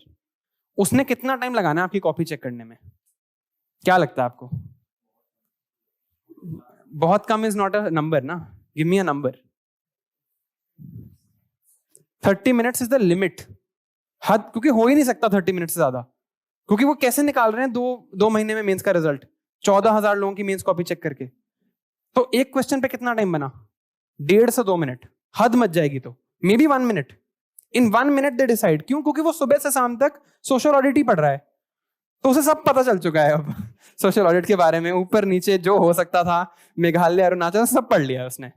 S1: उसने कितना टाइम लगाना है आपकी कॉपी चेक करने में? क्या लगता है आपको? बहुत come is not a number ना, give me a number. 30 minutes is the limit, हद, क्योंकि हो ही नहीं सकता 30 मिनट से ज्यादा, क्योंकि वो कैसे निकाल रहे हैं दो महीने में मेंस का रिजल्ट, 14,000 लोगों की मेंस कॉपी चेक करके। तो एक क्वेश्चन पे कितना टाइम बना? 1.5 से 2 मिनट, हद मच जाएगी तो may be 1 minute. In 1 minute they decide. क्यों? क्योंकि वो सुबह से शाम तक सोशल ऑडिट ही पढ़ रहा है, तो उसे सब पता चल चुका है अब सोशल ऑडिट के बारे में, ऊपर नीचे जो हो सकता था, मेघालय, अरुणाचल, सब पढ़ लिया उसने।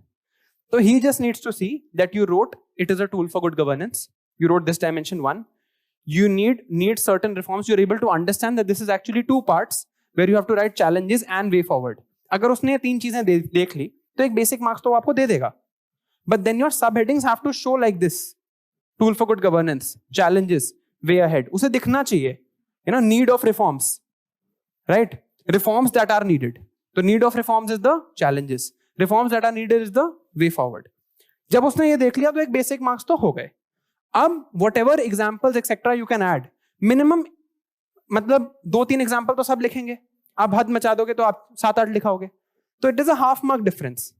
S1: तो he just needs to see that you wrote it is a tool for good governance. You wrote this dimension 1. You need certain reforms. You're able to understand that this is actually 2 parts where you have to write challenges and way forward. अगर उसने ये 3 चीजें देख ली तो एक basic marks तो आपको दे देगा। But then your subheadings have to show like this: tool for good governance, challenges, way ahead. उसे दिखना चाहिए, you know, need of reforms, right? Reforms that are needed. So need of reforms is the challenges. Reforms that are needed is the way forward. जब उसने ये देख लिया तो एक बेसिक मार्क्स तो हो गए। अब whatever examples etc you can add, minimum, मतलब 2-3 एग्जाम्पल तो सब लिखेंगे। आप हद मचा दोगे तो आप 7-8 लिखाओगे, तो it is a half mark difference.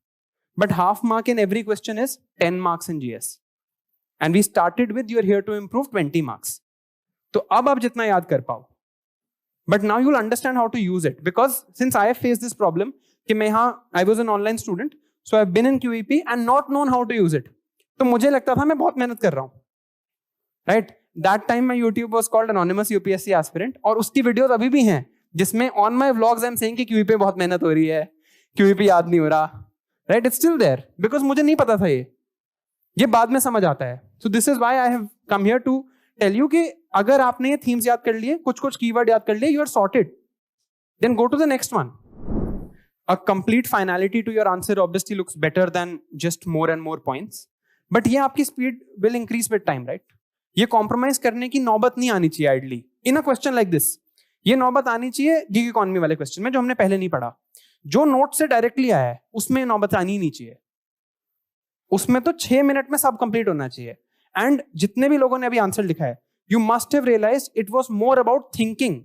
S1: But half mark in every question is 10 marks in GS, and we started with you are here to improve 20 marks. तो अब आप जितना याद कर पाओ, but now you will understand how to use it, because since I have faced this problem कि मैं यहाँ, I was an online student, so I have been in QEP and not known how to use it. तो मुझे लगता था मैं बहुत मेहनत कर रहा हूँ, right? That time my YouTube was called anonymous UPSC aspirant, और उसकी वीडियोस अभी भी हैं जिसमें on my vlogs I am saying कि क्यूईपी बहुत मेहनत हो रही है, क्यूईपी याद नहीं हो रहा, right? It's still there, because मुझे नहीं पता था ये बाद में समझ आता है। So this is why I have come here to tell you कि अगर आपने ये थीम्स याद कर लिए, कुछ कीवर्ड याद कर लिए, you are sorted, then go to the next one. A complete finality to your answer obviously looks better than just more and more points, but ये आपकी speed will increase with time, right? ये compromise करने की नौबत नहीं आनी चाहिए ideally in a question like this. ये नौबत आनी चाहिए गिग इकोनॉमी वाले क्वेश्चन में जो हमने पहले नहीं पढ़ा, जो नोट से डायरेक्टली आया है, उसमें नौबत आनी नहीं चाहिए। उसमें तो 6 मिनट में सब कंप्लीट होना चाहिए। एंड जितने भी लोगों ने अभी आंसर लिखा है, you must have realised it was more about thinking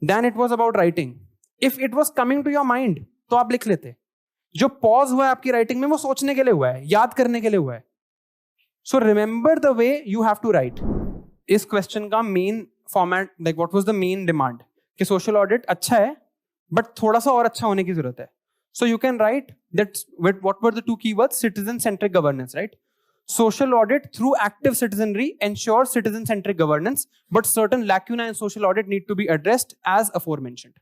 S1: than it was about writing. If it was coming to your mind तो आप लिख लेते। जो पॉज हुआ है आपकी राइटिंग में, वो सोचने के लिए हुआ है, याद करने के लिए हुआ है। So remember the way you have to write. इस क्वेश्चन का main format, like what was the main demand, कि सोशल ऑडिट अच्छा है बट थोड़ा सा और अच्छा होने की जरूरत है। So you can right that what were the 2 keywords, citizen centric governance, right? Social audit through active citizenry ensures citizen centric governance, but certain lacuna in social audit need to be addressed as aforementioned.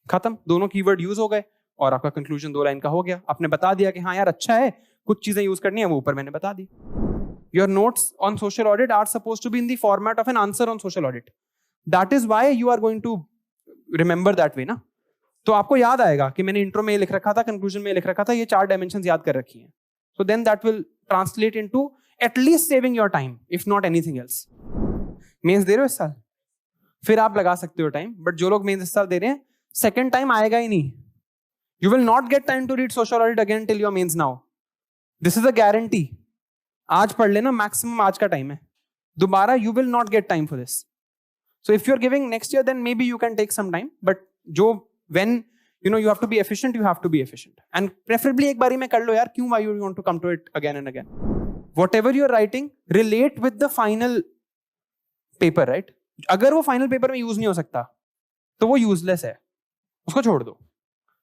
S1: खत्म, दोनों keyword use हो गए और आपका conclusion 2 line का हो गया। आपने बता दिया कि हाँ यार अच्छा है, कुछ चीजें यूज करनी है, वो ऊपर मैंने बता दी। Your notes on social audit are supposed to be in the format of an answer on social audit. That is why you are going to remember that way, ना? तो आपको याद आएगा कि मैंने इंट्रो में लिख रखा था, कंक्लूजन में लिख रखा था, ये 4 डायमेंशंस याद कर रखी हैं। So then that will translate into at least saving your time, if not anything else. Mains दे रहे हो इस साल, फिर आप लगा सकते हो टाइम, बट जो लोग मेंस इस साल दे रहे हैं, सेकेंड टाइम आएगा ही नहीं। You will not get time to read social audit again till your mains now. This is a guarantee. आज पढ़ लेना, मैक्सिमम आज का टाइम है, दोबारा you will not get time for this. So if you're giving next year, then maybe you can take some time, but जो when you know you have to be efficient, you have to be efficient, and preferably एक बारी में कर लो यार, क्यों why you want to come to it again and again? Whatever you're writing, relate with the final paper, right? अगर वो final paper में use नहीं हो सकता तो वो useless है, उसको छोड़ दो।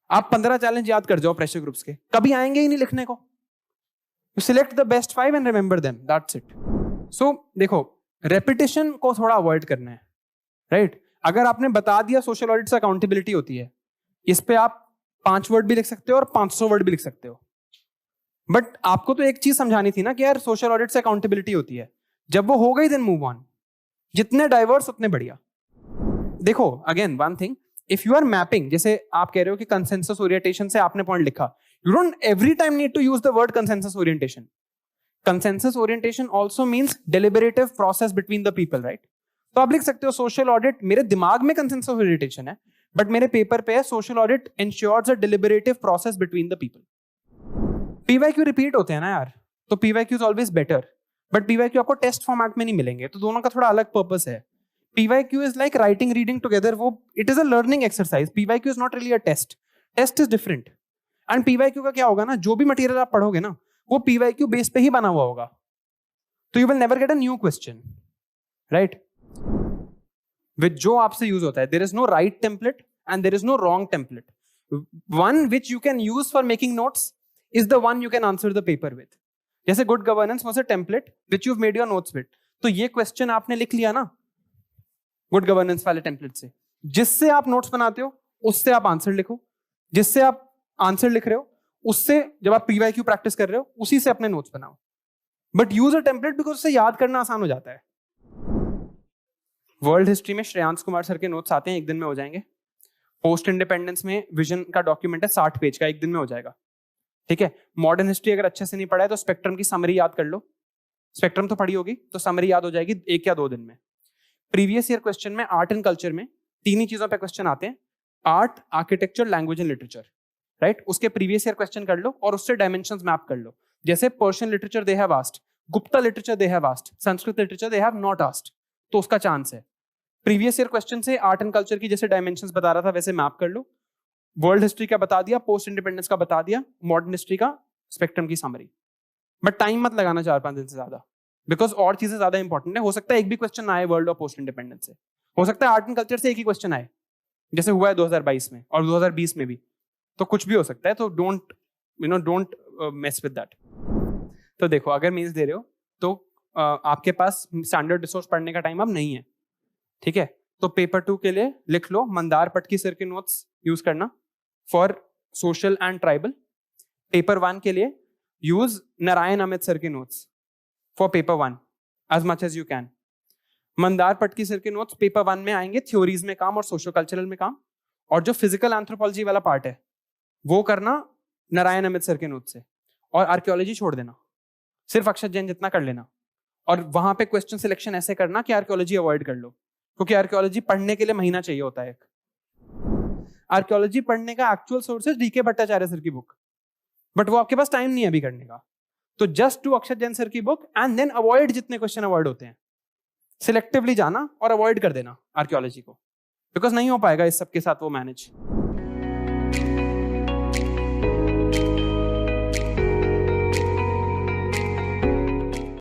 S1: आप 15 चैलेंज याद कर जाओ प्रेशर ग्रुप्स के, कभी आएंगे ही नहीं लिखने को। You select the best 5 and remember them, that's it. So देखो, repetition को थोड़ा अवॉइड करना है, राइट? अगर आपने बता दिया सोशल ऑडिट से अकाउंटेबिलिटी होती है, इस पे आप 5 वर्ड भी लिख सकते हो और 500 वर्ड भी लिख सकते हो, बट आपको तो एक चीज समझानी थी ना कि यार सोशल ऑडिट से अकाउंटेबिलिटी होती है। जब वो हो गई देन मूव ऑन, जितने डाइवर्स उतने बढ़िया। देखो again one thing, if you are mapping, जैसे आप कह रहे हो कि कंसेंसस ओरिएंटेशन से आपने पॉइंट लिखा, you don't every time need to use the word consensus orientation. Consensus orientation also means deliberative process between the people, right? तो आप लिख सकते हो सोशल ऑडिट, मेरे दिमाग में कंसेंसस ओरिएंटेशन है बट मेरे पेपर पे है social audit ensures a deliberative process between the people. PYQ repeat होते हैं ना यार, तो PYQ is always better, but PYQ आपको टेस्ट फॉर्मेट में नहीं मिलेंगे, तो दोनों का थोड़ा अलग पर्पस है. PYQ is like writing reading together, वो it is a learning exercise. PYQ is not really a test, test is different. And PYQ का क्या होगा ना, जो भी मटेरियल आप पढ़ोगे ना वो पीवाईक्यू बेस पे ही बना हुआ होगा, तो you will never get a new question, right? Which जो आपसे यूज होता है, there is no right template and there is no wrong template. One which you can use for making notes is the one you can answer the paper with. जैसे good governance was a template which you've made your notes with. तो ये question आपने लिख लिया ना good governance वाले template से, जिससे आप नोट्स बनाते हो उससे आप आंसर लिखो, जिससे आप आंसर लिख रहे हो उससे जब आप पीवाईक्यू प्रैक्टिस कर रहे हो उसी से अपने नोट्स बनाओ. But use a template because उससे याद करना आसान हो जाता है. वर्ल्ड हिस्ट्री में श्रेयांश कुमार सर के नोट्स आते हैं, एक दिन में हो जाएंगे. पोस्ट इंडिपेंडेंस में विजन का डॉक्यूमेंट है 60 पेज का, एक दिन में हो जाएगा. ठीक है. मॉडर्न हिस्ट्री अगर अच्छे से नहीं पढ़ा है तो स्पेक्ट्रम की समरी याद कर लो. स्पेक्ट्रम तो पढ़ी होगी तो समरी याद हो जाएगी 1 या 2 दिन में. प्रीवियस ईयर क्वेश्चन में आर्ट एंड कल्चर में 3 ही चीजों पे क्वेश्चन आते हैं, art, architecture, language and literature, right? उसके प्रीवियस ईयर क्वेश्चन कर लो और उससे डायमेंशंस मैप कर लो. जैसे Persian literature they have asked, Gupta literature they have asked, Sanskrit literature they have not asked, तो उसका चांस है. प्रीवियस ईयर क्वेश्चन से आर्ट एंड कल्चर की जैसे डायमेंशंस बता रहा था वैसे मैप कर लो. वर्ल्ड हिस्ट्री का बता दिया, पोस्ट इंडिपेंडेंस का बता दिया, मॉडर्न हिस्ट्री का स्पेक्ट्रम की समरी. बट टाइम मत लगाना 4-5 दिन से ज्यादा, बिकॉज और चीजें ज्यादा इंपॉर्टेंट है. हो सकता है एक भी क्वेश्चन ना आए वर्ल्ड और पोस्ट इंडिपेंडेंस से, हो सकता है आर्ट एंड कल्चर से एक ही क्वेश्चन आए, जैसे हुआ है 2022 में और 2020 में भी, तो कुछ भी हो सकता है. तो डोंट मेस विद दैट. तो देखो अगर मेंस दे रहे हो तो आपके पास स्टैंडर्ड रिसोर्स पढ़ने का टाइम अब नहीं है, ठीक है? तो पेपर 2 के लिए लिख लो मंदार पटकी सर के नोट्स यूज करना for social and tribal. Paper 1 के लिए यूज नारायण अमित सर के notes for paper 1 as much as you can. Mandar पटकी सर के नोट्स पेपर 1 में आएंगे, थ्योरीज में काम और सोशो कल्चरल में काम. और जो फिजिकल एंथ्रोपोलॉजी वाला पार्ट है वो करना नारायण अमित सर के नोट्स से. और आर्कियोलॉजी छोड़ देना, सिर्फ अक्षत जैन जितना कर लेना. और वहां पे क्वेश्चन सिलेक्शन ऐसे करना कि आर्कियोलॉजी अवॉइड कर लो, क्योंकि आर्कियोलॉजी पढ़ने के लिए महीना चाहिए होता है. आर्कियोलॉजी पढ़ने का एक्चुअल सोर्स है डीके भट्टाचार्य सर की बुक, बट वो आपके पास टाइम नहीं है अभी करने का. तो just to Akshat Jain sir की बुक एंड देन अवॉइड जितने क्वेश्चन अवॉइड होते हैं, सिलेक्टिवली जाना और अवॉइड कर देना आर्कियोलॉजी को, बिकॉज नहीं हो पाएगा इस सबके साथ वो मैनेज.